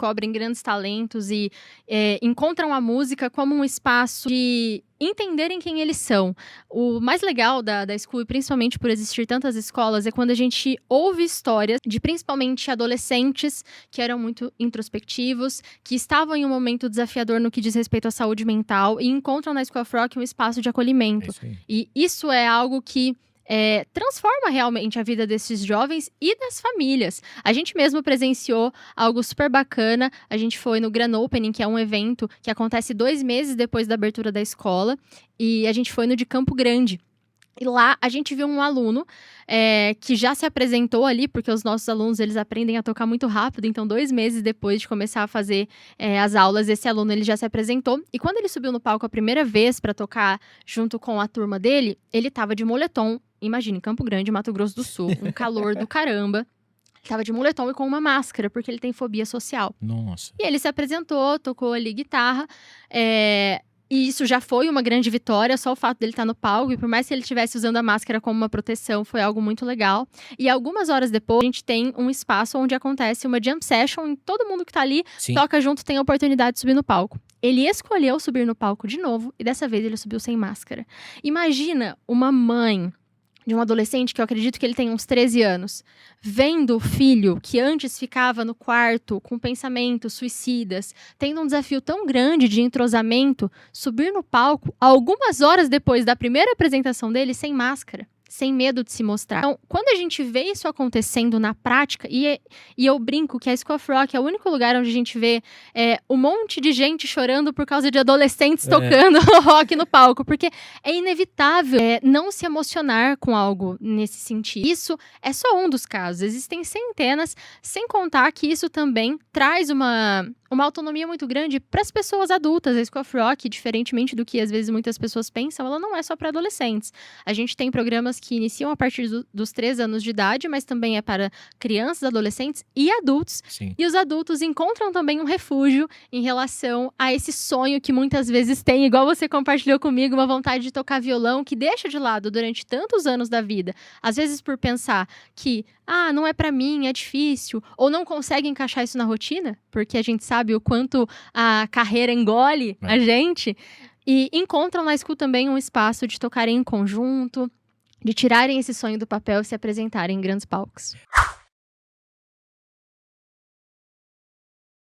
descobrem grandes talentos e encontram a música como um espaço de entenderem quem eles são. O mais legal da School, e principalmente por existir tantas escolas, é quando a gente ouve histórias de principalmente adolescentes que eram muito introspectivos, que estavam em um momento desafiador no que diz respeito à saúde mental e encontram na School of Rock um espaço de acolhimento. E isso é algo que transforma realmente a vida desses jovens e das famílias. A gente mesmo presenciou algo super bacana. A gente foi no Grand Opening, que é um evento que acontece 2 meses depois da abertura da escola. E a gente foi no de Campo Grande. E lá a gente viu um aluno que já se apresentou ali, porque os nossos alunos eles aprendem a tocar muito rápido, então 2 meses depois de começar a fazer as aulas, esse aluno ele já se apresentou. E quando ele subiu no palco a primeira vez para tocar junto com a turma dele, ele estava de moletom. Imagina, em Campo Grande, Mato Grosso do Sul, um calor do caramba. Ele tava de moletom e com uma máscara, porque ele tem fobia social. Nossa. E ele se apresentou, tocou ali guitarra, e isso já foi uma grande vitória, só o fato dele estar no palco, e por mais que ele estivesse usando a máscara como uma proteção, foi algo muito legal. E algumas horas depois, a gente tem um espaço onde acontece uma jam session, e todo mundo que tá ali, toca junto, tem a oportunidade de subir no palco. Ele escolheu subir no palco de novo, e dessa vez ele subiu sem máscara. Imagina uma mãe de um adolescente, que eu acredito que ele tem uns 13 anos, vendo o filho que antes ficava no quarto com pensamentos suicidas, tendo um desafio tão grande de entrosamento, subir no palco algumas horas depois da primeira apresentação dele sem máscara, sem medo de se mostrar. Então, quando a gente vê isso acontecendo na prática, e eu brinco que a School of Rock é o único lugar onde a gente vê um monte de gente chorando por causa de adolescentes tocando rock no palco, porque é inevitável não se emocionar com algo nesse sentido. Isso é só um dos casos, existem centenas, sem contar que isso também traz uma autonomia muito grande para as pessoas adultas. A School of Rock, diferentemente do que às vezes muitas pessoas pensam, ela não é só para adolescentes. A gente tem programas que iniciam a partir dos 3 anos de idade, mas também é para crianças, adolescentes e adultos. Sim. E os adultos encontram também um refúgio em relação a esse sonho que muitas vezes tem, igual você compartilhou comigo, uma vontade de tocar violão que deixa de lado durante tantos anos da vida. Às vezes por pensar que, não é pra mim, é difícil, ou não consegue encaixar isso na rotina, porque a gente sabe o quanto a carreira engole a gente, e encontram na School também um espaço de tocarem em conjunto, de tirarem esse sonho do papel e se apresentarem em grandes palcos.